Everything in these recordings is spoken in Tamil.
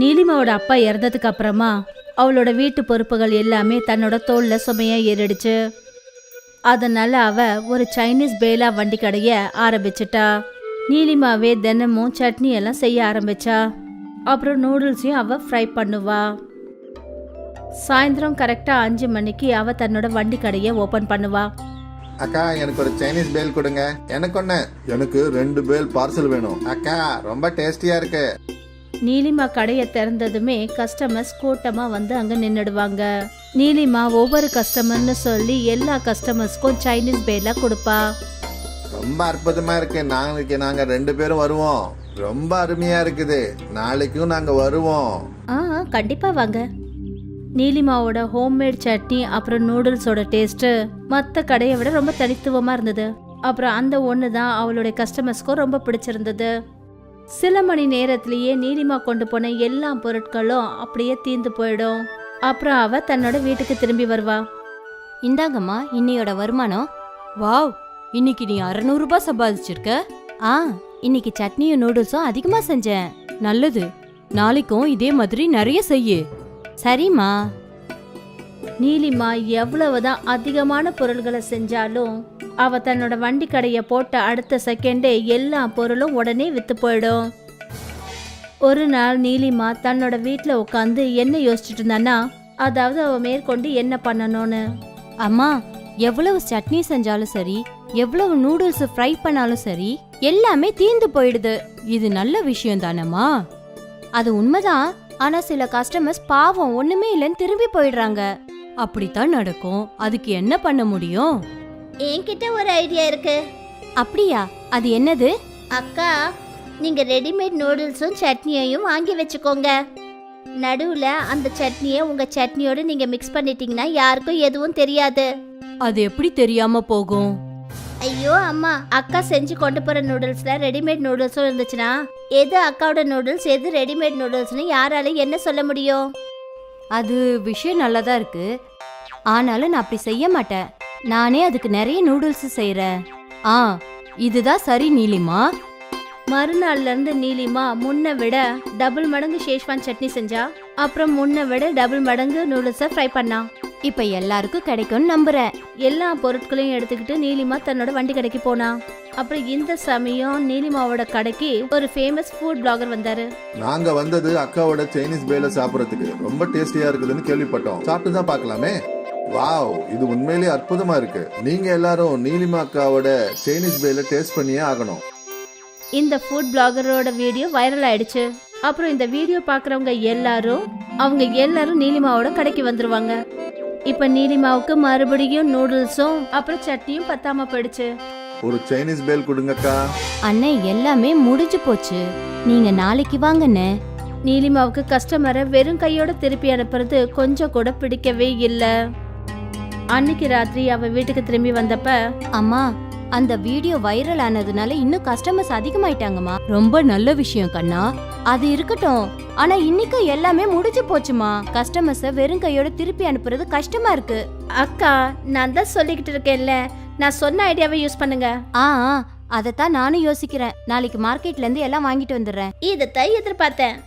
நீலிமாவோட அப்பா இறந்ததுக்கு அப்புறமா அவளோட வீட்டு பொறுப்புகள் எல்லாமே தன்னோட தோல்ல சுமையா ஏறிடுச்சு. அதனால அவ ஒரு சைனீஸ் பேலா வண்டி கடைய ஆரம்பிச்சிட்டா. நீலிமாவே தினமும் சட்னி எல்லாம் செய்ய ஆரம்பிச்சா. அப்புறம் நூடுல்ஸையும் அவ ஃப்ரை பண்ணுவா. சாயந்தரம் கரெக்டா 5 மணிக்கு அவ தன்னோட வண்டி கடையை ஓபன் பண்ணுவா. அக்கா எனக்கு ஒரு சைனீஸ் பேல் கொடுங்க. எனக்கு ஒண்ணு. எனக்கு 2 பேல் பார்சல் வேணும். அக்கா ரொம்ப டேஸ்டியா இருக்கு. நீலிமா கடையை திறந்ததுமே கஸ்டமர்ஸ் கூட்டமா வந்து அங்க நின்னுடுவாங்க. நீலிமா ஒவ்வொரு கஸ்டமர்னு சொல்லி எல்லா கஸ்டமர்ஸ்க்கும் சைனீஸ் பேலா கொடுப்பா. ரொம்ப அற்புதமா இருக்கு. நாளைக்கு நாங்க 2 பேரும் வருவோம். ரொம்ப அருமையா இருக்குது. நாளைக்கும் நாங்க வருவோம். கண்டிப்பா வாங்க. நீலிமாவோட ஹோம்மேட் சட்னி அப்புறம் நூடுல்ஸோட டேஸ்ட் மற்ற கடையை விட ரொம்ப தனித்துவமா இருந்தது. அப்புறம் அந்த ஒன்று தான் அவளுடைய கஸ்டமர்ஸ்க்கும் ரொம்ப பிடிச்சிருந்தது. சில மணி நேரத்திலேயே நீலிமா கொண்டு போன எல்லா பொருட்களும் அப்படியே தீர்ந்து போயிடும். அப்புறம் அவ தன்னோட வீட்டுக்கு திரும்பி வருவா. இந்தாங்கம்மா இன்னையோட வருமானம். வாவ், இன்னைக்கு நீ 600 ரூபாய் சம்பாதிச்சிருக்க. இன்னைக்கு சட்னியும் நூடுல்ஸும் அதிகமா செஞ்சேன். நல்லது, நாளைக்கும் இதே மாதிரி நிறைய செய்யு. சரிம்மா. நீலிமா எவ்வளவுதான் அதிகமான பொருள்களை செஞ்சாலும் அவ தன்னோட வண்டி கடைய போட்ட அடுத்த செகண்டே எல்லா பொருளும் உடனே வித்து போயிடும். ஒரு நாள் நீலிமா தன்னோட வீட்டுல உட்காந்து என்ன யோசிச்சுட்டு இருந்தான்னா, அதாவது அவ மேற்கொண்டு என்ன பண்ணணும்னு. அம்மா, எவ்வளவு சட்னி செஞ்சாலும் சரி, எவ்வளவு நூடுல்ஸ் ஃப்ரை பண்ணாலும் சரி, எல்லாமே தீந்து போயிடுது. இது நல்ல விஷயம் தானம்மா? அது உண்மைதான். ஆனா சில கஸ்டமர்ஸ் பாவம் ஒண்ணுமே இல்லைன்னு திரும்பி போயிடுறாங்க. அப்படித்தான் நடக்கும். அதுக்கு என்ன பண்ண முடியும்? என்கிட்ட ஒரு ஐடியா இருக்கு. அப்படியா? அது என்னது? அக்கா, நீங்க ரெடிமேட் நூடுல்ஸும் சட்னியையும் வாங்கி வச்சுக்கோங்க. நடுவுல அந்த சட்னியை உங்க சட்னியோட நீங்க மிக்ஸ் பண்ணிட்டீங்கன்னா யாருக்கும் எதுவும் தெரியாது. அது எப்படி தெரியாம போகும்? ஐயோ அம்மா, அக்கா செஞ்சு கொண்டு போற நூடுல்ஸ்ல ரெடிமேட் நூடுல்ஸும் இருந்துச்சுன்னா எது அக்காவோட நூடுல்ஸ் எது ரெடிமேட் நூடுல்ஸ்னு யாரால என்ன சொல்ல முடியும்? அது விஷயம் நல்லதா இருக்கு. ஆனாலும் நான் அப்படி செய்ய மாட்டேன். நானே அதுக்கு நிறைய நூடுல்ஸ் செய்யறேன். இதுதான் சரி நீலிமா. மறுநாள்ல இருந்து நீலிமா முன்ன விட டபுள் மடங்கு ஷேஷ்வான் சட்னி செஞ்சா. அப்புறம் முன்ன விட டபுள் மடங்கு நூடுல்ஸை ஃப்ரை பண்ணா. இப்ப எல்லாருக்கும் கிடைக்கும்னு நம்புறேன். எல்லா பொருட்களையும் எடுத்துக்கிட்டு நீலிமா தன்னோட வண்டி கடைக்கு போனா. அப்புறம் இந்த சமயம் நீலிமாவோட கடைக்கு ஒரு ஃபேமஸ் ஃபுட் பிளாகர் வந்தாரு. நாங்க வந்தது அக்காவோட சைனீஸ் பேல சாப்பிடறதுக்கு. ரொம்ப டேஸ்டியா இருக்குதுன்னு கேள்விப்பட்டோம். சாப்பிட்டு தான் பார்க்கலாமே. வாவ், இது உண்மையிலேயே அற்புதமா இருக்கு. நீங்க எல்லாரும் நீலிமா அக்காவோட சைனீஸ் பேல டேஸ்ட் பண்ணியே ஆகணும். இந்த ஃபுட் பிளாகரோட வீடியோ வைரல் ஆயிடுச்சு. அப்புறம் இந்த வீடியோ பாக்குறவங்க அவங்க எல்லாரும் நீலிமாவோட கடைக்கு வந்துருவாங்க. இப்ப நீலிமாவுக்கு மறுபடியும் நூடுல்ஸும் அப்புறம் சட்னியும் பத்தாம போயிடுச்சு. ஒரு சைனீஸ் பேல் கொடுங்கக்கா. அண்ணே, எல்லாமே முடிஞ்சு போச்சு. நீங்க நாளைக்கு வாங்கண்ணே. நீலிமாவுக்கு கஸ்டமரை வெறும் கையோட திருப்பி அனுப்புறது கொஞ்சம் கூட பிடிக்கவே இல்ல. அன்னைக்கு ராத்திரி அவ வீட்டுக்கு திரும்பி வந்தப்ப, அம்மா, அந்த வீடியோ வைரல் ஆனதுனால இன்னும் கஸ்டமர்ஸ் அதிகமாயிட்டாங்கம்மா. ரொம்ப நல்ல விஷயம் கண்ணா. அது இருக்கட்டும், ஆனா இன்னைக்கு எல்லாமே முடிஞ்சு போச்சுமா. கஸ்டமர்ஸ வெறும் கையோட திருப்பி அனுப்புறது கஷ்டமா இருக்கு. அக்கா, நான் தான் சொல்லிக்கிட்டு இருக்கேன்ல, நான் சொன்ன ஐடியாவை யூஸ் பண்ணுங்க. அதத்தான் நானும் யோசிக்கிறேன். நாளைக்கு மார்க்கெட்ல இருந்து எல்லாம் வாங்கிட்டு வந்துடுறேன். இதைத்தான் எதிர்பார்த்தேன்.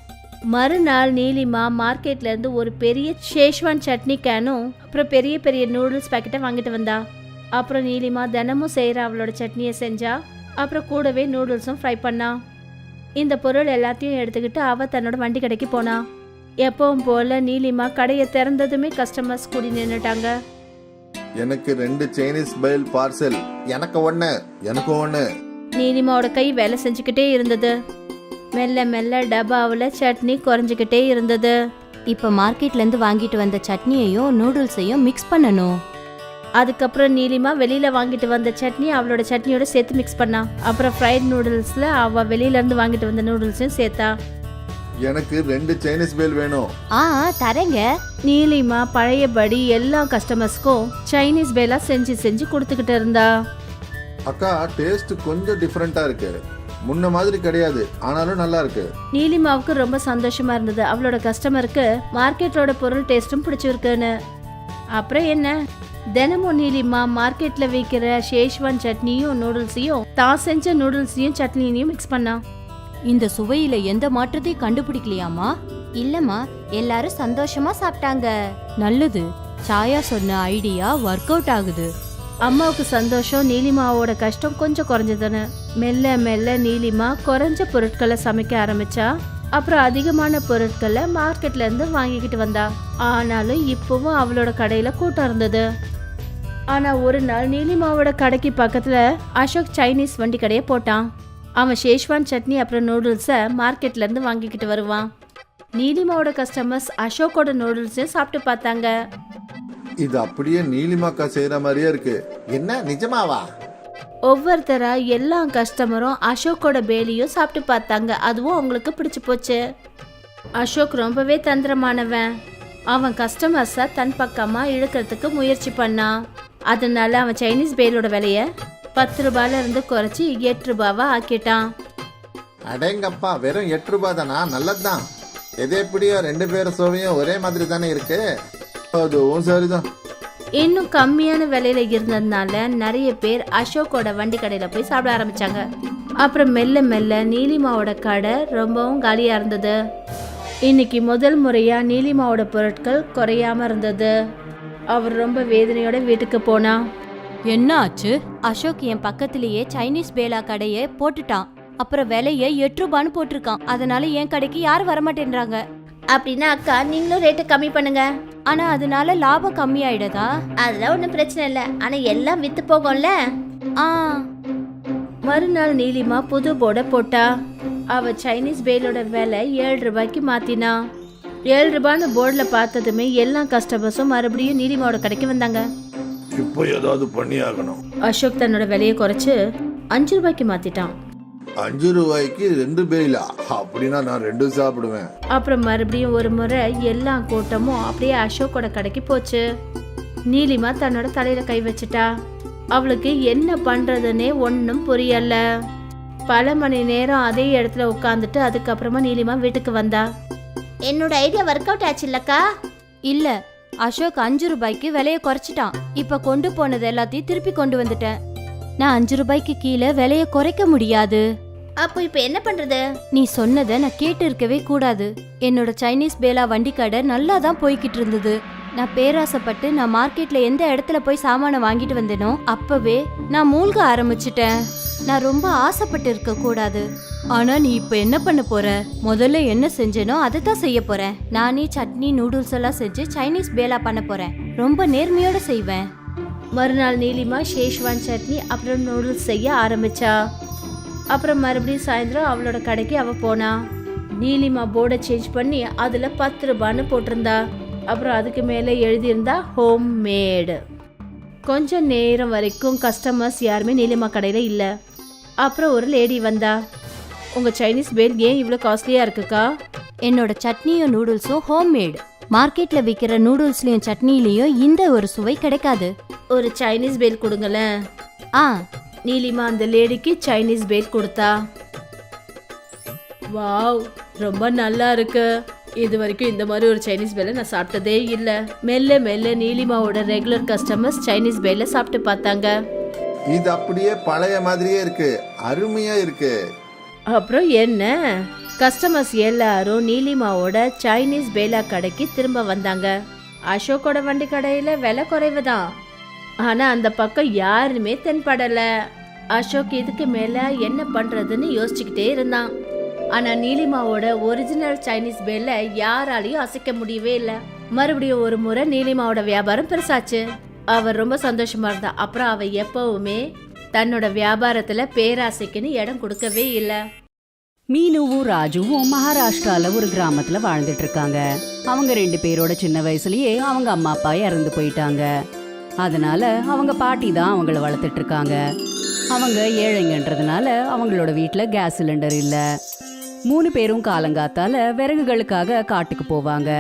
மறுநாள் நீலிமா மார்க்கெட்ல இருந்து ஒரு பெரிய ஷேஷ்வான் சட்னி கேனும் அப்புறம் பெரிய பெரிய நூடுல்ஸ் பாக்கெட்டை வாங்கிட்டு வந்தா. அப்புறம் நீலிமா தினமும் செய்யற அவளோட சட்னியை செஞ்சா. அப்புறம் கூடவே நூடுல்ஸும் ஃப்ரை பண்ணா. இந்த பொருள் எல்லாத்தையும் எடுத்துக்கிட்டு அவ தன்னோட வண்டி கடைக்கு போனா. எப்பவும் போல நீலிமா கடையை திறந்ததுமே கஸ்டமர்ஸ் கூடி நின்னுட்டாங்க. எனக்கு 2 சைனீஸ் பேல் பார்சல். எனக்கு ஒண்ணு. நீலிமாவோட கை வேலை செஞ்சுக்கிட்டே இருந்தது. மெல்ல மெல்ல டப்பாவில் சட்னி குறைஞ்சிக்கிட்டே இருந்தது. இப்ப மார்க்கெட்ல இருந்து வாங்கிட்டு வந்த சட்னியையும் நூடுல்ஸையும் மிக்ஸ் பண்ணணும். அதுக்கப்புறம் நீலிமா வெளியில வாங்கிட்டு வந்த சட்னி அவளோட சட்னியோட சேர்த்து மிக்ஸ் பண்ணா. அப்புறம் ஃப்ரைட் நூடுல்ஸ்ல அவ வெளியில இருந்து வாங்கிட்டு வந்த நூடுல்ஸையும் சேர்த்தா. எனக்கு 2 சைனீஸ் பேல் வேணும். தரேங்க. நீலிமா பழையபடி எல்லா கஸ்டமர்ஸ்க்கும் சைனீஸ் பேலா செஞ்சு கொடுத்துக்கிட்டு இருந்தா. அக்கா, டேஸ்ட் கொஞ்சம் டிஃபரெண்டா இருக்கு. முன்ன மாதிரி கிடையாது, ஆனாலும் நல்லா இருக்கு. நீலிமாவுக்கு ரொம்ப சந்தோஷமா இருந்தது. அவளோட கஸ்டமருக்கு மார்க்கெட்டோட பொருள் டேஸ்டும் பிடிச்சிருக்குன்னு. அப்புறம் என்ன, தினமும் நீலிமா மார்க்கெட்ல விற்கிற ஷேஷ்வான் சட்னியும் நூடுல்ஸையும் தான் செஞ்ச நூடுல்ஸையும் சட்னியையும் மிக்ஸ் பண்ணா. இந்த சுவையில எந்த மாற்றத்தையும் கண்டுபிடிக்கலையாமா? இல்லம்மா, எல்லாரும் சந்தோஷமா சாப்பிட்டாங்க. நல்லது, சாயா சொன்ன ஐடியா ஒர்க் அவுட் ஆகுது. அம்மாவுக்கு சந்தோஷம், நீலிமாவோட கஷ்டம் கொஞ்சம் குறைஞ்சதுன்னு. மெல்ல மெல்ல நீலிமா குறைஞ்ச பொருட்களை சமைக்க ஆரம்பிச்சா. அப்புறம் அதிகமான பொருட்களை மார்க்கெட்ல இருந்து வாங்கிக்கிட்டு வந்தா. ஆனாலும் இப்பவும் அவளோட கடையில கூட்டம் இருந்தது. ஆனா ஒரு நாள் நீலிமாவோட கடைக்கு பக்கத்துல அசோக் சைனீஸ் வண்டி கடையை போட்டான். அவன் ஷேஷ்வான் சட்னி அப்புறம் நூடுல்ஸை மார்க்கெட்ல இருந்து வாங்கிக்கிட்டு வருவான். நீலிமாவோட கஸ்டமர்ஸ் அசோக்கோட நூடுல்ஸையும் சாப்பிட்டு பார்த்தாங்க. இது அப்படியே நீலிமாக்கா செய்யற மாதிரியே இருக்கு. என்ன நிஜமாவா? ஒவ்வொருத்தரா எல்லா கஸ்டமரும் அசோக்கோட பேலியும் சாப்பிட்டு பார்த்தாங்க. அதுவும் அவங்களுக்கு பிடிச்சு போச்சு. அசோக் ரொம்பவே தந்திரமானவன். அவன் கஸ்டமர்ஸை தன் பக்கமா இழுக்கிறதுக்கு முயற்சி பண்ணான். அதனால அவன் சைனீஸ் பேலோட விலைய 10 ரூபாயில இருந்து குறைச்சி 8 ரூபாவா ஆக்கிட்டான். அடேங்கப்பா, வெறும் 8 ரூபாய் தானா? நல்லதுதான். எது எப்படியோ 2 பேரும் சுவையும் ஒரே மாதிரி தானே இருக்கு. அதுவும் சரிதான். இன்னும் கம்மியான விலையில இருந்ததுனால நிறைய பேர் அசோக்கோட வண்டி கடையில போய் சாப்பிட ஆரம்பிச்சாங்க. அப்புறம் மெல்ல மெல்ல நீலிமாவோட கடை ரொம்பவும் காலியா இருந்தது. இன்னைக்கு முதல் முறையா நீலிமாவோட பொருட்கள் குறையாம இருந்தது. அவர் ரொம்ப வேதனையோட வீட்டுக்கு போனா. என்ன ஆச்சு? அசோக் என் பக்கத்திலேயே சைனீஸ் பேலா கடையை போட்டுட்டான். அப்புறம் விலைய 8 ரூபான்னு போட்டிருக்கான். அதனால என் கடைக்கு யாரும் வரமாட்டேன்றாங்க. அப்படின்னா அக்கா நீங்களும் ரேட்டை கம்மி பண்ணுங்க. ஆனா அதனால லாபம் கம்மி ஆயிடதா? அதெல்லாம் ஒன்றும் பிரச்சனை இல்லை. ஆனா எல்லாம் வித்து போகும்ல. ஆ, மறுநாள் நீலிமா புது போர்டை போட்டா. அவ சைனீஸ் பேலோட விலை 7 ரூபாய்க்கு மாத்தினா. 7 ரூபான்னு போர்டில் பார்த்ததுமே எல்லா கஸ்டமர்ஸும் மறுபடியும் நீலிமாவோட கடைக்கு வந்தாங்க. இப்போ ஏதாவது பண்ணி ஆகணும். அசோக் தன்னோட விலையை குறைச்சு 5 ரூபாய்க்கு மாத்திட்டான். 5 ரூபாய்க்கு 2 பேலா? அப்படின்னா நான் 2 சாப்பிடுவேன். அப்புறம் மறுபடியும் ஒரு முறை எல்லா கூட்டமும் அப்படியே அசோக்கோட கடைக்கு போச்சு. நீலிமா தன்னோட தலையில கை வச்சுட்டா. அவளுக்கு என்ன பண்றதுன்னே ஒன்றும் புரியல. பல மணி நேரம் அதே இடத்துல உட்காந்துட்டு அதுக்கப்புறமா நீலிமா வீட்டுக்கு வந்தா. என்னோட ஐடியா ஒர்க் அவுட் ஆச்சு இல்லக்கா? இல்ல, அசோக் 5 ரூபாய்க்கு விலைய குறைச்சிட்டான். இப்ப கொண்டு போனது எல்லாத்தையும் திருப்பி கொண்டு வந்துட்டேன். நான் 5 ரூபாய்க்கு கீழே விலைய குறைக்க முடியாது. அப்போ இப்போ என்ன பண்றது? நீ சொன்னதை நான் கேட்டு இருக்கவே கூடாது. என்னோட சைனீஸ் பேலா வண்டி கடை நல்லா தான் போய்கிட்டு இருந்தது. நான் பேராசைப்பட்டு நான் மார்க்கெட்ல எந்த இடத்துல போய் சாமானை வாங்கிட்டு வந்தேனோ அப்பவே நான் மூழ்க ஆரம்பிச்சிட்டேன். நான் ரொம்ப ஆசைப்பட்டு இருக்க கூடாது. ஆனா நீ இப்ப என்ன பண்ண போற? முதல்ல என்ன செஞ்சேனோ அதை தான் செய்ய போறேன். நானே சட்னி நூடுல்ஸ் எல்லாம் செஞ்சு சைனீஸ் பேலா பண்ண போறேன். ரொம்ப நேர்மையோட செய்வேன். மறுநாள் நீலிமா ஷேஷ்வான் சட்னி அப்புறம் நூடுல்ஸ் செய்ய ஆரம்பிச்சா. அப்புறம் மறுபடியும் சாயந்தரம் அவளோட கடைக்கு அவ போனா. நீலிமா போர்டை சேஞ்ச் பண்ணி அதுல 10 ரூபான்னு போட்டிருந்தா. அப்புறம் அதுக்கு மேலே எழுதியிருந்தா ஹோம் மேடு. கொஞ்சம் நேரம் வரைக்கும் கஸ்டமர்ஸ் யாருமே நீலிமா கடையில் இல்லை. அப்புறம் ஒரு லேடி வந்தா. உங்கள் சைனீஸ் பேல் ஏன் இவ்வளோ காஸ்ட்லியாக இருக்குக்கா? என்னோட சட்னியும் நூடுல்ஸும் ஹோம்மேட். மார்க்கெட்ல விற்கிற நூடுல்ஸ்லயும் சட்னிலையும் இந்த ஒரு சுவை கிடைக்காது. ஒரு சைனீஸ் பேல் கொடுங்களேன். ஆ, நீலிமா அந்த லேடிக்கு சைனீஸ் பேல் கொடுத்தா. வாவ், ரொம்ப நல்லா இருக்கு. இது வரைக்கும் இந்த மாதிரி ஒரு சைனீஸ் பேலை நான் சாப்பிட்டதே இல்லை. மெல்ல மெல்ல நீலிமாவோட ரெகுலர் கஸ்டமர்ஸ் சைனீஸ் பேலை சாப்பிட்டு பார்த்தாங்க. இது அப்படியே பழைய மாதிரியே இருக்கு. அருமையா இருக்கு. அப்புறம் என்ன, கஸ்டமர்ஸ் எல்லாரும் நீலிமாவோட சைனீஸ் பேலா கடைக்கு திரும்ப வந்தாங்க. அசோக்கோட வண்டி கடையில விலை குறைவு தான். ஆனா அந்த பக்கம் யாருமே தென்படல. அசோக் இதுக்கு மேல என்ன பண்றதுன்னு யோசிச்சுக்கிட்டே இருந்தான். ஆனா நீலிமாவோட ஒரிஜினல் சைனீஸ் பேல யாராலையும் அசைக்க முடியவே இல்லை. மறுபடியும் ஒரு முறை நீலிமாவோட வியாபாரம் பெருசாச்சு. அவர் ரொம்ப சந்தோஷமா இருந்தா. அப்புறம் அவ எப்பவுமே தன்னோட வியாபாரத்துல பேராசைக்குன்னு இடம் கொடுக்கவே இல்லை. மீனுவும் ராஜுவும் மகாராஷ்டிரால ஒரு கிராமத்துல வாழ்ந்துட்டு இருக்காங்க. அவங்க 2 பேரோட சின்ன வயசுலயே அவங்க அம்மா அப்பா இறந்து போயிட்டாங்க. அதனால அவங்க பாட்டி தான் அவங்கள வளர்த்துட்டு இருக்காங்க. அவங்க ஏழைங்கன்றதுனால அவங்களோட வீட்டுல கேஸ் சிலிண்டர் இல்ல. 3 பேரும் காலங்காத்தால விறகுகளுக்காக காட்டுக்கு போவாங்க.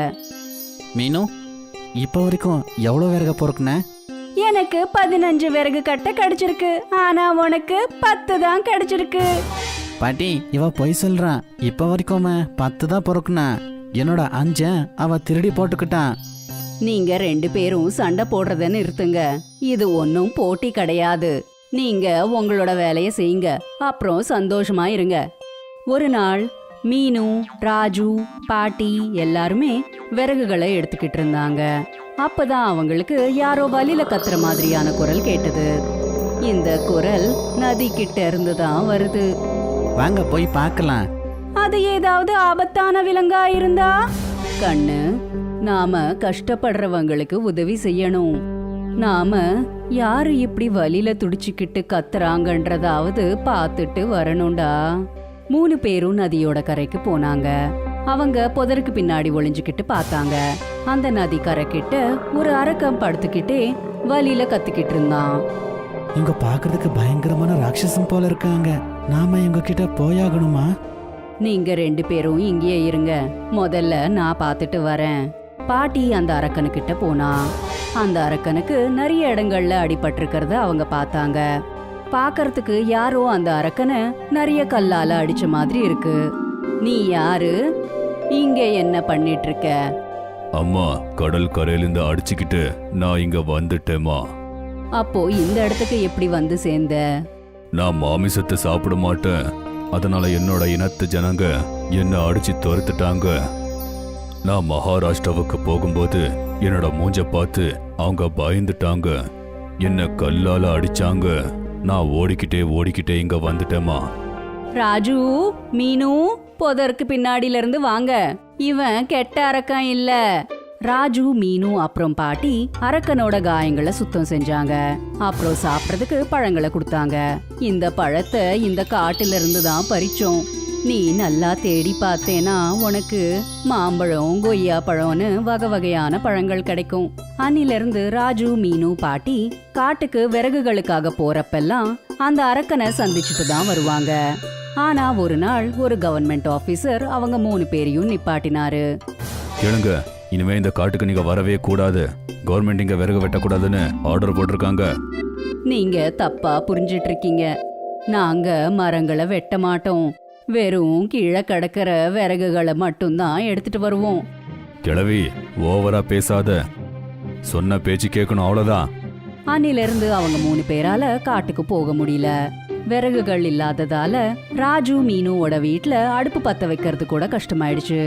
மீனு, இப்போ வரைக்கும் எவ்வளோ விறகு பொறுக்குன? எனக்கு 15 விறகு கட்டை கிடைச்சிருக்கு. ஆனா உனக்கு 10 தான் கிடைச்சிருக்கு. பாட்டி, இவ பொய் சொல்றான். இப்போ வரைக்கும் 10 தான் பொறுக்குனா. என்னோட 5 அவ திருடி போட்டுக்கிட்டான். நீங்க 2 பேரும் சண்டை போடுறத நிறுத்துங்க. இது ஒன்னும் போட்டி கிடையாது. நீங்க உங்களோட வேலையை செய்யுங்க, அப்புறம் சந்தோஷமா இருங்க. ஒரு நாள் மீனு, ராஜு, பாட்டி எல்லாருமே விறகுகளை எடுத்துக்கிட்டு இருந்தாங்க. அப்பதான் அவங்களுக்கு யாரோ வலியில கத்துற மாதிரியான குரல் கேட்டது. இந்த குரல் நதி கிட்ட இருந்து தான் வருது. வாங்க போய் பார்க்கலாம். அது ஏதாவது ஆபத்தான விலங்கா இருந்தா? கண்ணு, நாம கஷ்டப்படுறவங்களுக்கு உதவி செய்யணும். நாம யாரு இப்படி வலியில துடிச்சுக்கிட்டு கத்துறாங்கன்றதாவது பார்த்துட்டு வரணும்டா. 3 பேரும் நதியோட கரைக்கு போனாங்க. அவங்க புதருக்கு பின்னாடி ஒளிஞ்சுக்கிட்டு பார்த்தாங்க. அந்த நதி கரைக்கிட்ட ஒரு அரக்கன் படுத்துக்கிட்டே வலியில கத்திக்கிட்டு இருந்தான். இங்க பாக்குறதுக்கு பயங்கரமான ராட்சசம் போல இருக்காங்க. நாம இவங்க கிட்ட போயாகணுமா? நீங்க 2 பேரும் இங்கேயே இருங்க, முதல்ல நான் பார்த்துட்டு வரேன். பாட்டி அந்த அரக்கனுக்கிட்ட போனா. அந்த அரக்கனுக்கு நிறைய இடங்கள்ல அடிபட்டிருக்கிறத அவங்க பார்த்தாங்க. பார்க்கறதுக்கு யாரோ அந்த அரக்கனை நிறைய கல்லால அடிச்ச மாதிரி இருக்கு. நீ யாரு? இங்க என்ன பண்ணிட்டு இருக்க? அம்மா, கடல் கரையிலிருந்து அடிச்சுக்கிட்டு நான் இங்க வந்துட்டேம்மா. அப்போ இந்த இடத்துக்கு எப்படி வந்து சேர்ந்த? நான் மாமிசத்தை சாப்பிட மாட்டேன். அதனால என்னோட இனத்து ஜனங்க என்ன அடிச்சு துரத்துட்டாங்க. நான் மகாராஷ்டிராவுக்கு போகும்போது என்னோட மூஞ்ச பார்த்து அவங்க பயந்துட்டாங்க. என்ன கல்லால அடிச்சாங்க. நான் ஓடிக்கிட்டே இங்க வந்துட்டேம்மா. ராஜு, மீனு, புதருக்கு பின்னாடில இருந்து வாங்க. இவன் கெட்ட அரக்கன் இல்ல. ராஜு, மீனு அப்புறம் பாட்டி அரக்கனோட காயங்களை சுத்தம் செஞ்சாங்க. அப்புறம் சாப்பிட்றதுக்கு பழங்களை கொடுத்தாங்க. இந்த பழத்தை இந்த காட்டுல இருந்து தான் பறிச்சோம். நீ நல்லா தேடி பார்த்தேனா உனக்கு மாம்பழம், கொய்யா பழம்னு வகை வகையான பழங்கள் கிடைக்கும். அன்னிலிருந்து ராஜு, மீனு, பாட்டி காட்டுக்கு விறகுகளுக்காக போறப்பெல்லாம் அந்த அரக்கனை சந்திச்சுட்டு தான் வருவாங்க. ஆனா ஒரு நாள் ஒரு கவர்மெண்ட் ஆபீசர் அவங்க 3 பேரையும் நிப்பாட்டினாரு. கேளுங்க, இனிமே இந்த காட்டுக்கு நீங்க வரவே கூடாது. கவர்மெண்ட் இங்க விறகு வெட்டக்கூடாதுன்னு ஆர்டர் போட்டிருக்காங்க. நீங்க தப்பா புரிஞ்சிட்டு இருக்கீங்க. நாங்க மரங்களை வெட்ட மாட்டோம். வெறும் கீழே கிடக்கிற விறகுகளை மட்டும்தான் எடுத்துட்டு வருவோம். கிழவி, ஓவரா பேசாத. சொன்ன பேச்சு கேட்கணும், அவ்வளவுதான். அன்னிலிருந்து அவங்க 3 பேரால காட்டுக்கு போக முடியல. விறகுகள் இல்லாததால ராஜு, மீனுவோட வீட்ல அடுப்பு பத்த வைக்கிறது கூட கஷ்டமாயிடுச்சு.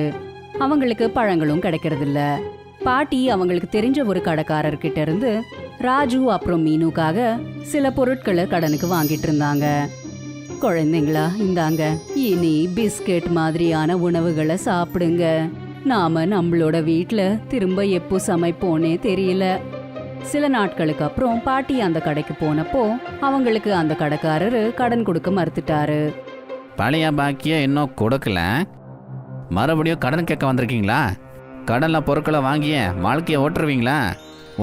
அவங்களுக்கு பழங்களும் கிடைக்கிறது இல்ல. பாட்டி அவங்களுக்கு தெரிஞ்ச ஒரு கடைக்காரர்கிட்ட இருந்து ராஜு அப்புறம் மீனுக்காக சில பொருட்களை கடனுக்கு வாங்கிட்டு இருந்தாங்க. குழந்தைங்களா, இந்தாங்க, இனி பிஸ்கெட் மாதிரியான உணவுகளை சாப்பிடுங்க. நாம நம்மளோட வீட்ல திரும்ப எப்போ சமைப்போனே தெரியல. சில நாட்களுக்கு அப்புறம் பாட்டி அந்த கடைக்கு போனப்போ அவங்களுக்கு அந்த கடைக்காரரு கடன் கொடுக்க மறுத்துட்டாரு. பழைய பாக்கிய இன்னும் கொடுக்கல, மறுபடியும் கடன் கேட்க வந்திருக்கீங்களா? கடனில் பொருட்களை வாங்கிய வாழ்க்கையை ஓட்டுருவீங்களா?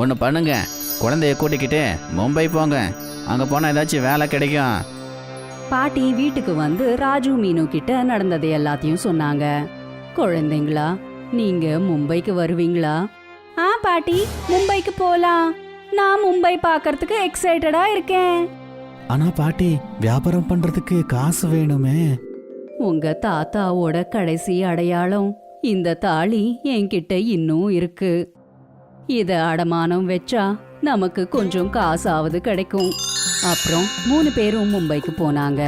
ஒன்று பண்ணுங்க, குழந்தைய கூட்டிக்கிட்டு மும்பை போங்க. அங்கே போனால் ஏதாச்சும் வேலை கிடைக்கும். பாட்டி வீட்டுக்கு வந்து ராஜு, மீனு கிட்ட நடந்ததை எல்லாத்தையும் சொன்னாங்க. குழந்தைங்களா, நீங்க மும்பைக்கு வருவீங்களா? பாட்டி, மும்பைக்கு போலாம். நான் மும்பை பார்க்கறதுக்கு எக்ஸைட்டடா இருக்கேன். ஆனா பாட்டி, வியாபாரம் பண்றதுக்கு காசு வேணுமே. உங்க தாத்தாவோட கடைசி அடையாளம் இந்த தாலி என்கிட்ட இன்னும் இருக்கு. இத அடமானம் வச்சா நமக்கு கொஞ்சம் காசாவது கிடைக்கும். அப்புறம் 3 பேரும் மும்பைக்கு போனாங்க.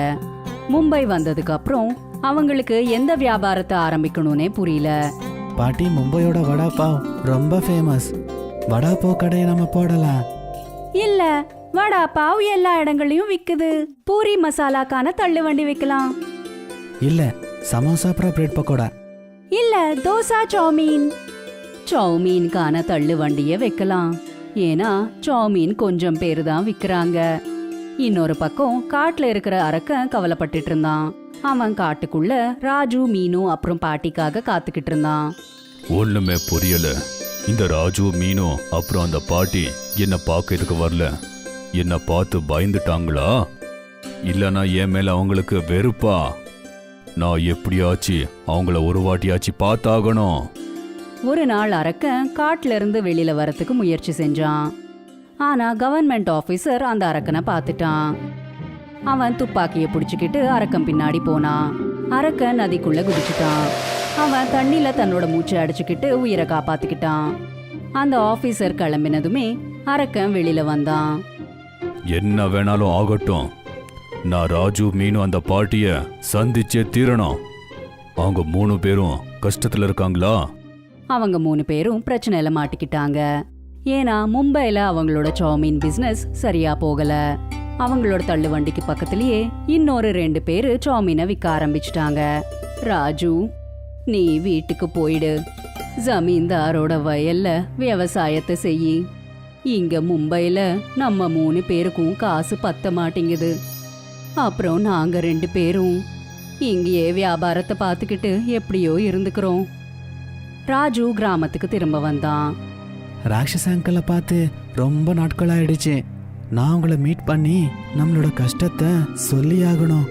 மும்பை வந்ததுக்கு அப்புறம் அவங்களுக்கு எந்த வியாபாரத்தை ஆரம்பிக்கணும்னே புரியல. பாட்டி, மும்பையோட வடாபாவ் ரொம்ப ஃபேமஸ். வடாபாவ் கடையை நம்ம போடலாம். இல்ல, வடா பாவ் எல்லா இடங்களையும் விக்குது. பூரி மசாலாக்கான தள்ளு வண்டி வைக்கலாம். இல்ல, சமோசா அப்புறம் பிரெட் பக்கோடா. இல்ல, தோசா, சௌமீன்கான தள்ளு வண்டிய வைக்கலாம். ஏன்னா சௌமீன் கொஞ்சம் பேரு தான் விக்கிறாங்க. இன்னொரு பக்கம் காட்டுல இருக்கிற அரக்கன் கவலைப்பட்டுட்டு இருந்தான். அவன் காட்டுக்குள்ள ராஜு, மீனு அப்புறம் பாட்டிக்காக காத்துக்கிட்டு இருந்தான். ஒண்ணுமே புரியல. இந்த ராஜு, மீனு அப்புறம் அந்த பாட்டி என்ன பார்க்கறதுக்கு வரல. என்ன பார்த்து பயந்துட்டாங்களா? இல்லனா என் மேல அவங்களுக்கு வெறுப்பா? நான் எப்படியாச்சு அவங்கள ஒரு வாட்டியாச்சு பார்த்தாகணும். ஒரு நாள் அரக்கன் காட்டுல இருந்து வெளியில வரத்துக்கு முயற்சி செஞ்சான். ஆனா கவர்மெண்ட் ஆபீசர் அந்த அரக்கனை பார்த்துட்டான். அவன் துப்பாக்கிய புடிச்சுக்கிட்டு அரக்கன் பின்னாடி போனான். அரக்கன் நதிக்குள்ள குதிச்சுட்டான். அவன் தண்ணில தன்னோட மூச்சை அடிச்சுக்கிட்டு உயிரை காப்பாத்திக்கிட்டான். அந்த ஆபீசர் கிளம்பினதுமே அரக்கன் வெளியில வந்தான். என்ன வேணாலும் ஆகட்டும், நான் ராஜு, மீனு அந்த பாட்டிய சந்திச்சே தீரணும். அவங்க 3 பேரும் கஷ்டத்துல இருக்காங்களா? அவங்க 3 பேரும் பிரச்சனையில மாட்டிக்கிட்டாங்க. ஏன்னா மும்பைல அவங்களோட சௌமீன் பிசினஸ் சரியா போகல. அவங்களோட தள்ளு வண்டிக்கு பக்கத்திலேயே இன்னொரு 2 பேரு சௌமீனை விற்க ஆரம்பிச்சிட்டாங்க. ராஜு, நீ வீட்டுக்கு போயிடு. ஜமீன்தாரோட வயல்ல விவசாயத்தை செய்யி. இங்க மும்பைல நம்ம 3 பேருக்கும் காசு பத்த மாட்டேங்குது. அப்புறம் நாங்க 2 பேரும் இங்கேயே வியாபாரத்தை பார்த்துக்கிட்டு எப்படியோ இருந்துக்கிறோம். ராஜு கிராமத்துக்கு திரும்ப வந்தான். ராட்சச அங்கிளை பார்த்து ரொம்ப நாட்கள் ஆயிடுச்சு. நான் உங்களை மீட் பண்ணி நம்மளோட கஷ்டத்தை சொல்லி ஆகணும்.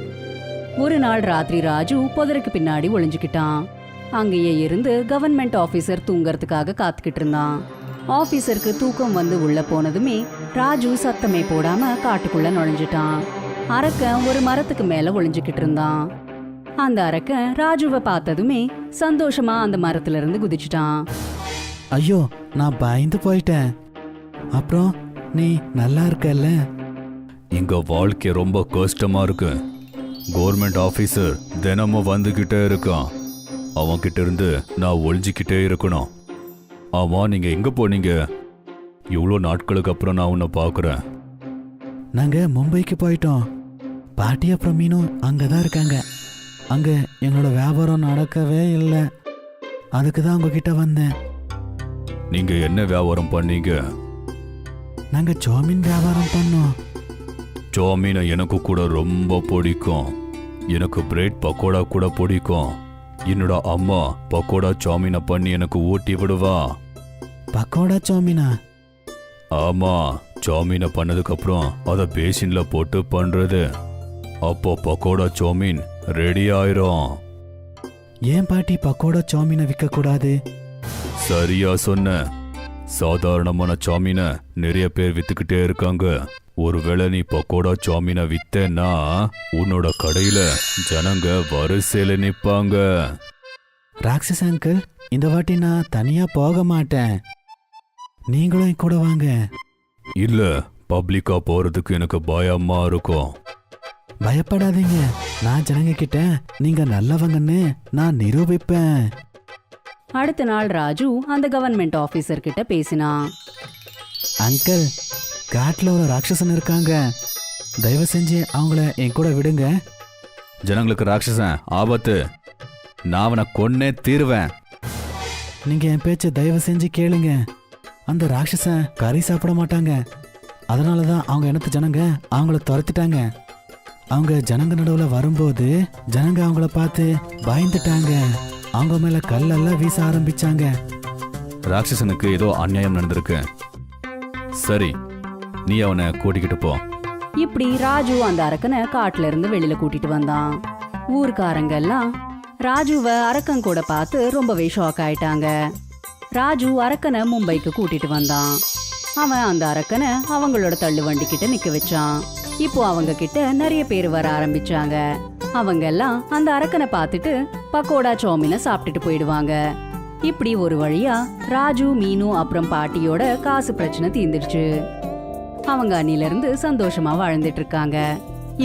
ஒரு நாள் ராத்திரி ராஜு புதருக்கு பின்னாடி ஒளிஞ்சுக்கிட்டான். அங்கேயே இருந்து கவர்மெண்ட் ஆபீசர் தூங்கறதுக்காக காத்துக்கிட்டு இருந்தான். ஆபீசருக்கு தூக்கம் வந்து உள்ள போனதுமே ராஜு சத்தமே போடாம காட்டுக்குள்ள நுழைஞ்சிட்டான். அரக்கன் ஒரு மரத்துக்கு மேல ஒளிஞ்சுக்கிட்டு இருந்தான். அந்த அரக்கன் ராஜுவை பார்த்ததுமே சந்தோஷமா அந்த மரத்துல இருந்து குதிச்சுட்டான். ஐயோ, நான் பயந்து போயிட்டேன். அப்புறம் நீ நல்லா இருக்கல்ல? இங்க வாழ்க்கை ரொம்ப கஷ்டமா இருக்கு. கவர்மெண்ட் ஆபீசர் தினமும் வந்துகிட்டே இருக்கான். அவன் கிட்ட இருந்து நான் ஒளிஞ்சிக்கிட்டே இருக்கணும். ஆமா, நீங்க எங்க போனீங்க? இவ்வளோ நாட்களுக்கு அப்புறம் நான் உன்னை பார்க்குறேன். நாங்க மும்பைக்கு போயிட்டோம். பாட்டி அப்புறம் மீனும் அங்கதான் இருக்காங்க. அங்க எங்களோட வியாபாரம் நடக்கவே இல்லை. அதுக்கு தான் உங்ககிட்ட வந்தேன். நீங்க என்ன வியாபாரம் பண்ணீங்க? நாங்க சௌமீன் வியாபாரம் பண்ணோம். சௌமீனை எனக்கு கூட ரொம்ப பிடிக்கும். எனக்கு பிரெட் பக்கோடா கூட பிடிக்கும். என்னோட அம்மா பக்கோடா சௌமீனை பண்ணி எனக்கு ஊட்டி விடுவா. பக்கோடா சௌமீனா? ஆமா, சௌமீனை பண்ணதுக்கு அப்புறம் அதை பேசின்ல போட்டு பண்றது. அப்போ பக்கோடா சௌமீன் ரெடி ஆயிரும். ஏன் பாட்டி பக்கோடா சௌமீனை விற்க கூடாது? சரியா சொன்ன. சாதாரணமான சௌமீனை நிறைய பேர் வித்துக்கிட்டே இருக்காங்க. ஒருவேளை நீ பக்கோடா சௌமீனை வித்தேன்னா உன்னோட கடையில ஜனங்க வரிசையில நிப்பாங்க. ராட்சஸ் அங்கிள், இந்த வாட்டி நான் தனியா போக மாட்டேன். நீங்களும் என் கூட வாங்க. இல்ல, பப்ளிக்கா போறதுக்கு எனக்கு பயமா இருக்கும். பயப்படாதீங்க. நான் ஜனங்க கிட்ட நீங்க நல்லவங்கன்னு நான் நிரூபிப்பேன். அடுத்த நாள் ராஜு அந்த கவர்மெண்ட் ஆபீசர் கிட்ட பேசினான். அங்கிள், காட்டுல ஒரு ராட்சசன் இருக்காங்க. தயவு செஞ்சு அவங்கள என் கூட விடுங்க. ஜனங்களுக்கு ராட்சசன் ஆபத்து. நான் அவனை கொன்னே தீருவேன். நீங்க என் பேச்ச தயவு செஞ்சு கேளுங்க. அந்த ராட்சசன் கறி சாப்பிட மாட்டாங்க. அதனாலதான் அவங்க இனத்து ஜனங்க அவங்கள துரத்திட்டாங்க. அவங்க ஜனங்க நடுவுல வரும்போது ஜனங்க அவங்கள பார்த்து பயந்துட்டாங்க. அவங்க மேல கல்லெல்லாம் வீச ஆரம்பிச்சாங்க. ராட்சசனுக்கு ஏதோ அநியாயம் நடந்திருக்கு. சரி, நீ அவனை கூட்டிக்கிட்டு போ. இப்படி ராஜு அந்த அரக்கனை காட்டுல இருந்து வெளியில கூட்டிட்டு வந்தான். ஊர்க்காரங்க எல்லாம் ராஜுவை அரக்கன் கூட பார்த்து ரொம்பவே ஷாக் ஆயிட்டாங்க. ராஜு அரக்கனை மும்பைக்கு கூட்டிட்டு வந்தான். அவன் அந்த அரக்கனை அவங்களோட தள்ளு வண்டி கிட்ட நிக்க வச்சான். இப்போ அவங்க கிட்ட நிறைய பேர் வர ஆரம்பிச்சாங்க. அவங்க எல்லாம் அந்த அரக்கனை பார்த்துட்டு பக்கோடா சௌமீனை சாப்பிட்டுட்டு போயிடுவாங்க. இப்படி ஒரு வழியா ராஜு, மீனு அப்புறம் பாட்டியோட காசு பிரச்சனை தீர்ந்துடுச்சு. அவங்க அன்னில இருந்து சந்தோஷமா வாழ்ந்துட்டு இருக்காங்க.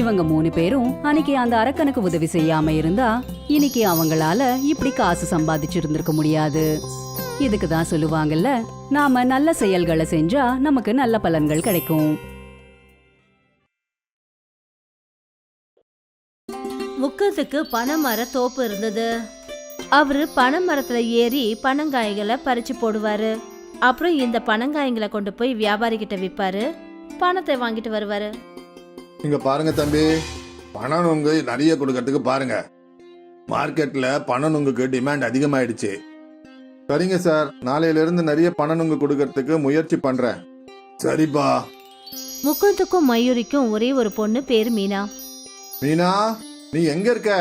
இவங்க 3 பேரும் அன்னைக்கு அந்த அரக்கனுக்கு உதவி செய்யாம இருந்தா இன்னைக்கு அவங்களால இப்படி காசு சம்பாதிச்சு இருந்திருக்க முடியாது. இதுக்கு தான் சொல்லுவாங்கல்ல, நாம நல்ல செயல்களை செஞ்சா நமக்கு நல்ல பலன்கள் கிடைக்கும். முக்கத்துக்கு பனைமர தோப்பு இருந்தது. அவரு பனைமரத்துல ஏறி பனங்காய்களை பறிச்சு போடுவாரு. அப்புறம் இந்த பனங்காய்களை கொண்டு போய் வியாபாரி கிட்ட விற்பாரு. பணத்தை வாங்கிட்டு வருவாரு. இங்க பாருங்க தம்பி, பனநுங்கு நிறைய கொடுக்கறதுக்கு பாருங்க. மார்க்கெட்ல பனநுங்குக்கு டிமாண்ட் அதிகமாயிடுச்சு. சரிங்க சார், நாளையில இருந்து நிறைய பனநுங்கு கொடுக்கறதுக்கு முயற்சி பண்றேன். சரிப்பா. முக்கத்துக்கும் மயூரிக்கும் ஒரே ஒரு பொண்ணு பேரு மீனா. மீனா, நீ எங்க இருக்க?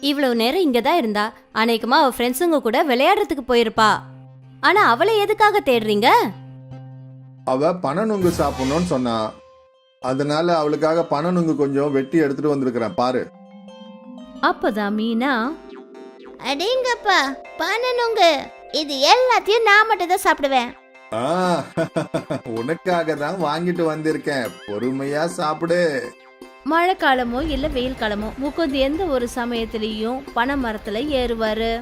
இவ்வளவு நேரம் இங்கதான் இருந்தா. அநேகமா அவ ஃப்ரெண்ட்ஸுங்க கூட விளையாடுறதுக்கு போயிருப்பா. ஆனா அவளை எதுக்காக தேடுறீங்க? அவ பனநுங்கு சாப்பிடணும்னு சொன்னா. அதனால அவளுக்காக பனநுங்கு கொஞ்சம் வெட்டி எடுத்துட்டு வந்திருக்கிறேன் பாரு. அப்பதான் மீனா, அடேங்கப்பா, பனனுங்க, இது எல்லாத்தையும் நான் மட்டும் தான் சாப்பிடுவேன். உனக்காக தான் வாங்கிட்டு வந்திருக்கேன். பொறுமையா சாப்பிடு. மழைக்காலமோ இல்ல வெயில் காலமோ முகுந்த் எந்த ஒரு சமயத்திலையும் பனை மரத்துல ஏறுவாரு.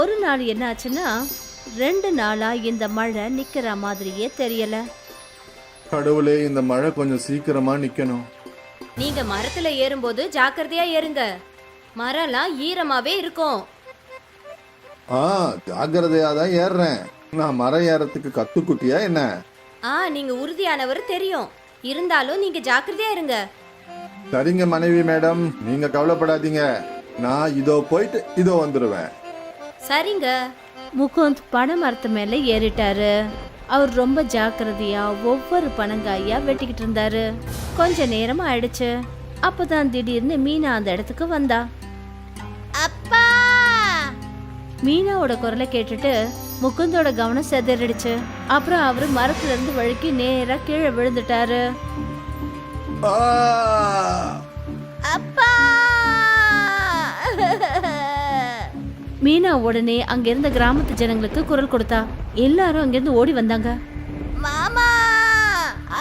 ஒரு நாள் என்ன ஆச்சுன்னா 2 நாளா இந்த மழை நிக்கிற மாதிரியே தெரியல. கடவுளே, இந்த மழை கொஞ்சம் சீக்கிரமா நிக்கணும். நீங்க மரத்துல ஏறும்போது ஜாக்கிரதையா ஏறுங்க. மரம்லாம் ஈரமாவே இருக்கும். ஜாக்கிரதையா தான் ஏறுறேன். நான் மரம் ஏறத்துக்கு கத்துக்குட்டியா என்ன? நீங்க உறுதியானவர் தெரியும். இருந்தாலும் நீங்க ஜாக்கிரதையா இருங்க. சரிங்க மனைவி மேடம், நீங்க கவலைப்படாதீங்க. நான் இதோ போயிட்டு இதோ வந்துடுவேன். சரிங்க. முகுந்த் பனை மரத்து மேல ஏறிட்டாரு. அவர் ரொம்ப ஜாக்கிரதையா ஒவ்வொரு பனங்காயா வெட்டிக்கிட்டு இருந்தாரு. கொஞ்ச நேரம் ஆயிடுச்சு. அப்பதான் திடீர்னு மீனா அந்த இடத்துக்கு வந்தா. அப்பா! மீனாவோட குரலை கேட்டுட்டு முகுந்தோட கவனம் சிதறிடுச்சு. அப்புறம் அவரு மரத்துல இருந்து வழுக்கி நேரா கீழே விழுந்துட்டாரு. அப்பா! மீனா உடனே அங்கிருந்த கிராமத்து ஜனங்களுக்கு குரல் கொடுத்தா. எல்லாரும் அங்கிருந்து ஓடி வந்தாங்க. மாமா!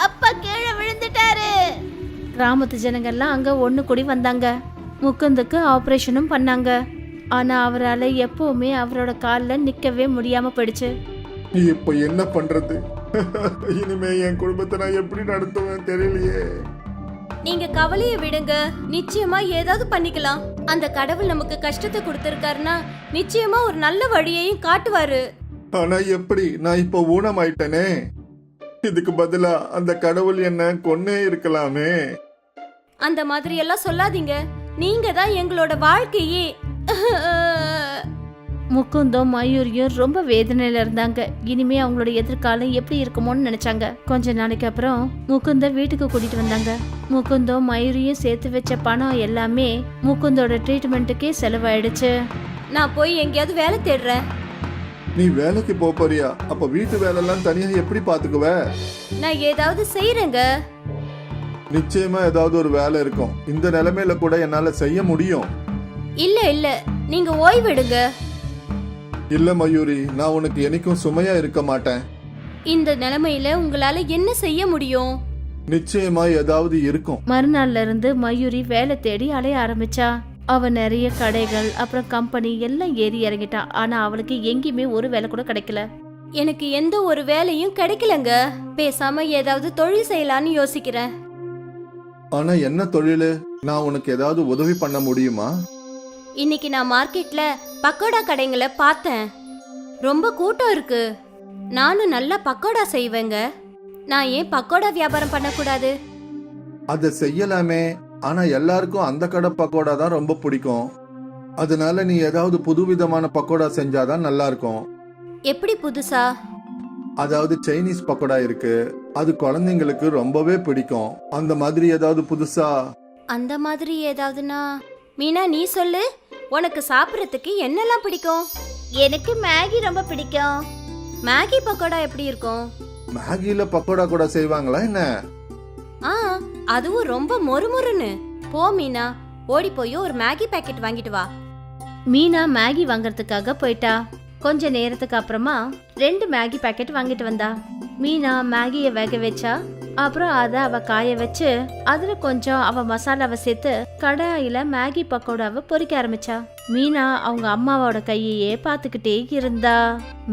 அப்பா கீழே விழுந்துட்டாரு. கிராமத்து ஜனங்கள்லாம் அங்க ஒண்ணு கூடி வந்தாங்க. முகுந்துக்கு ஆபரேஷனும் பண்ணாங்க. ஆனா அவரால் எப்பவுமே அவரோட காலில் நிக்கவே முடியாம போயிடுச்சு. இப்ப என்ன பண்றது? இனிமே என் குடும்பத்தை நான் எப்படி நடத்துவேன் தெரியலையே. நீங்க கவலைய விடுங்க. நிச்சயமா ஏதாவது பண்ணிக்கலாம். அந்த கடவுள் நமக்கு கஷ்டத்தை கொடுத்திருக்காருன்னா நிச்சயமா ஒரு நல்ல வழியையும் காட்டுவாரு. ஆனா எப்படி? நான் இப்ப ஊனமாயிட்டனே. இதுக்கு பதிலா அந்த கடவுள் என்ன கொன்னே இருக்கலாமே. அந்த மாதிரி எல்லாம் சொல்லாதீங்க. நீங்க தான் எங்களோட வாழ்க்கையே. முகுந்தும் மயூரியும் ரொம்ப வேதனையில இருந்தாங்க. இனிமே அவங்களோட எதிர்காலம் எப்படி இருக்குமோன்னு நினைச்சாங்க. கொஞ்ச நாளைக்கு அப்புறம் முகுந்த வீட்டுக்கு கூட்டிட்டு வந்தாங்க. முகுந்தும் மயூரியும் சேர்த்து வச்ச பணம் எல்லாமே முகுந்தோட ட்ரீட்மெண்ட்டுக்கே செலவாயிடுச்சு. நான் போய் எங்கேயாவது வேலை தேடுறேன். நீ வேலைக்கு போறியா? அப்ப வீட்டு வேலை எல்லாம் தனியா எப்படி பாத்துக்குவ? நான் ஏதாவது செய்யறேங்க. நிச்சயமா ஏதாவது ஒரு வேலை இருக்கும். இந்த நிலைமையில கூட என்னால செய்ய முடியும். இல்ல நீங்க ஓய்வெடுங்க. இல்ல மயூரி, நான் உனக்கு என்னைக்கும் சுமையா இருக்க மாட்டேன். இந்த நிலைமையில உங்களால என்ன செய்ய முடியும்? நிச்சயமா ஏதாவது இருக்கும். மறுநாள்ல இருந்து மயூரி வேலை தேடி அலைய ஆரம்பிச்சா. அவ நிறைய கடைகள் அப்புறம் கம்பெனி எல்லாம் ஏறி இறங்கிட்டா. ஆனா அவளுக்கு எங்கேயுமே ஒரு வேலை கூட கிடைக்கல. எனக்கு எந்த ஒரு வேலையும் கிடைக்கலங்க. பேசாம ஏதாவது தொழில் செய்யலான்னு யோசிக்கிறேன். ஆனா என்ன தொழிலு? நான் உனக்கு ஏதாவது உதவி பண்ண முடியுமா? இன்னைக்கு நான் மார்க்கெட்ல பக்கோடா கடைங்களை பார்த்தேன். ரொம்ப கூட்டம் இருக்கு. நானும் நல்லா பக்கோடா செய்வேங்க. நான் ஏன் பக்கோடா வியாபாரம் பண்ணக்கூடாது? அத செய்யலாமே. ஆனா எல்லாருக்கும் அந்த கடை பக்கோடா தான் ரொம்ப பிடிக்கும். அதனால நீ ஏதாவது புதுவிதமான பக்கோடா செஞ்சாதான் நல்லா இருக்கும். எப்படி புதுசா? அதாவது சைனீஸ் பக்கோடா இருக்கு. அது குழந்தைங்களுக்கு ரொம்பவே பிடிக்கும். அந்த மாதிரி ஏதாவது புதுசா? அந்த மாதிரி ஏதாவதுனா? மீனா நீ சொல்லு. உனக்கு சாப்பிட்றதுக்கு என்னெல்லாம் பிடிக்கும்? எனக்கு மேகி ரொம்ப பிடிக்கும். மேகி பக்கோடா எப்படி இருக்கும்? மேகில பக்கோடா கூட செய்வாங்களா என்ன? அதுவும் ரொம்ப மொறுமொறுன்னு. போ மீனா, ஓடி போய் ஒரு மேகி பாக்கெட் வாங்கிட்டு வா. மீனா மேகி வாங்கறதுக்காக போயிட்டா. கொஞ்ச நேரத்துக்கு அப்புறமா 2 மேகி பாக்கெட் வாங்கிட்டு வந்தா. மீனா மேகியை வேக வச்சா. அப்புறம் அதை அவ காய வச்சு அதுல கொஞ்சம் அவ மசாலாவை சேர்த்து கடாயில மேகி பக்கோடாவை பொரிக்க ஆரம்பிச்சா. மீனா அவங்க அம்மாவோட கையையே பார்த்துக்கிட்டே இருந்தா.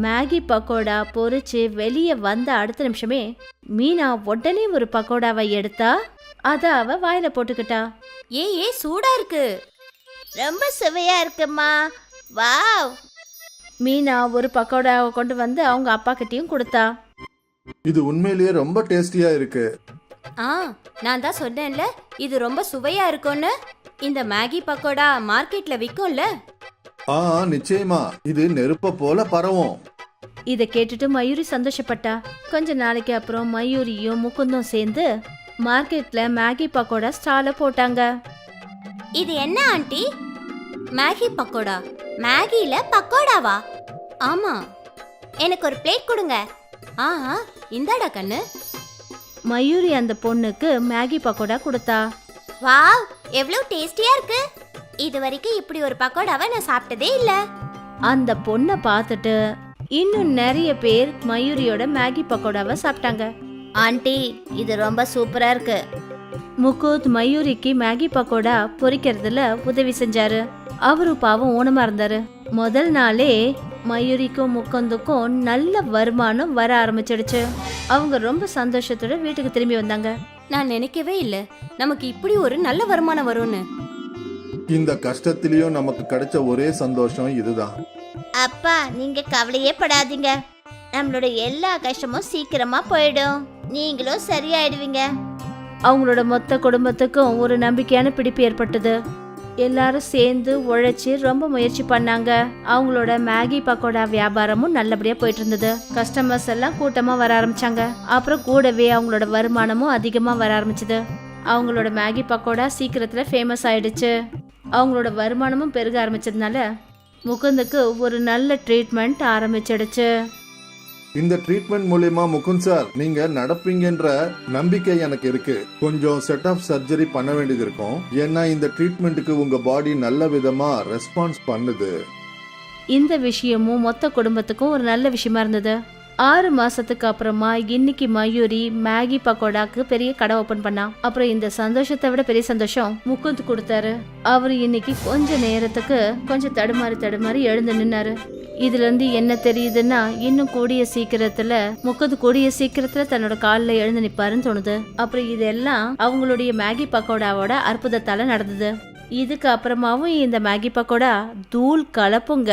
மேகி பக்கோடா பொரிச்சு வெளியே வந்த அடுத்த நிமிஷமே மீனா உடனே ஒரு பக்கோடாவை எடுத்தா. அத அவ வாயில போட்டுக்கிட்டா. ஏ சூடா இருக்கு. ரொம்ப சுவையா இருக்குமா. வாவ்! மீனா ஒரு பக்கோடாவை கொண்டு வந்து அவங்க அப்பா கிட்டயும் கொடுத்தா. இது உண்மையிலேயே ரொம்ப டேஸ்டியா இருக்கு. நான் தான் சொன்னேன்ல இது ரொம்ப சுவையா இருக்கும்னு. இந்த மேகி பக்கோடா மார்க்கெட்ல விக்கும்ல. நிச்சயமா இது நெருப்ப போல பரவும். இத கேட்டுட்டு மயூரி சந்தோஷப்பட்டா. கொஞ்ச நாளைக்கு அப்புறம் மயூரியும் முகுந்தும் சேர்ந்து மார்க்கெட்ல மேகி பக்கோடா ஸ்டால போட்டாங்க. இது என்ன ஆண்டி? மேகி பக்கோடா? மேகில பக்கோடாவா? ஆமா. எனக்கு ஒரு பிளேட் கொடுங்க. இந்தாடா கண்ணு. மயூரி அந்த பொண்ணுக்கு மேகி பக்கோடா கொடுத்தா. வாவ், எவ்வளவு டேஸ்டியா இருக்கு. இது வரைக்கும் இப்படி ஒரு பக்கோடாவை நான் சாப்பிட்டதே இல்ல. அந்த பொண்ணை பார்த்துட்டு இன்னும் நிறைய பேர் மயூரியோட மேகி பக்கோடாவை சாப்பிட்டாங்க. ஆண்டி, இது ரொம்ப சூப்பரா இருக்கு. முகுந்த் மயூரிக்கு மேகி பக்கோடா பொரிக்கிறதுல உதவி செஞ்சாரு. அவரு பாவம் ஊனமா இருந்தாரு. முதல் நாளே மயூரிக்கும் முகுந்துக்கும் நல்ல வருமானம் வர ஆரம்பிச்சிடுச்சு. அவங்க ரொம்ப சந்தோஷத்தோட வீட்டுக்கு திரும்பி வந்தாங்க. நான் நினைக்கவே இல்ல நமக்கு இப்படி ஒரு நல்ல வருமானம் வரும்னு. இந்த கஷ்டத்திலயும் நமக்கு கிடைச்ச ஒரே சந்தோஷம் இதுதான். அப்பா நீங்க கவலையே படாதீங்க, நம்மளோட எல்லா கஷ்டமும் சீக்கிரமா போயிடும், நீங்களும் சரியாயிடுவீங்க. அவங்களோட மொத்த குடும்பத்துக்கும் ஒரு நம்பிக்கையான பிடிப்பு ஏற்பட்டது. எல்லாரும் சேர்ந்து உழைச்சி ரொம்ப முயற்சி பண்ணாங்க. அவங்களோட மேகி பக்கோடா வியாபாரமும் நல்லபடியா போயிட்டு இருந்தது. கஸ்டமர்ஸ் எல்லாம் கூட்டமா வர ஆரம்பிச்சாங்க. அப்புறம் கூடவே அவங்களோட வருமானமும் அதிகமா வர ஆரம்பிச்சது. அவங்களோட மேகி பக்கோடா சீக்கிரத்துல ஃபேமஸ் ஆயிடுச்சு. அவங்களோட வருமானமும் பெருக ஆரம்பிச்சதுனால முகுந்துக்கு ஒரு நல்ல ட்ரீட்மெண்ட் ஆரம்பிச்சிடுச்சு. இந்த ட்ரீட்மெண்ட் மூலியமா முகுந்த் சார் நீங்க நடப்பீங்கன்ற நம்பிக்கை எனக்கு இருக்கு. கொஞ்சம் செட் ஆஃப் சர்ஜரி பண்ண வேண்டியது இருக்கும், ஏன்னா இந்த ட்ரீட்மெண்ட்டுக்கு உங்க பாடி நல்ல விதமா ரெஸ்பான்ஸ் பண்ணுது. இந்த விஷயமும் மொத்த குடும்பத்துக்கும் ஒரு நல்ல விஷயமா இருந்தது. 6 மாசத்துக்கு அப்புறமா இன்னைக்கு மயூரி மேகி பக்கோடாக்கு பெரிய கடை ஓபன் பண்ணா. அப்புறம் இந்த சந்தோஷத்தை விட பெரிய சந்தோஷம் முகுந்த் கொடுத்தாரு. அவரு இன்னைக்கு கொஞ்ச நேரத்துக்கு கொஞ்சம் தடுமாறி எழுந்து நின்னாரு. இதுல இருந்து என்ன தெரியுதுன்னா, இன்னும் கூடிய சீக்கிரத்துல தன்னோட காலில் எழுந்து நிப்பாருன்னு தோணுது. அப்புறம் இதெல்லாம் அவங்களுடைய மேகி பக்கோடாவோட அற்புதத்தால நடந்தது. இதுக்கு அப்புறமாவும் இந்த மேகி பக்கோடா தூள் கலப்புங்க.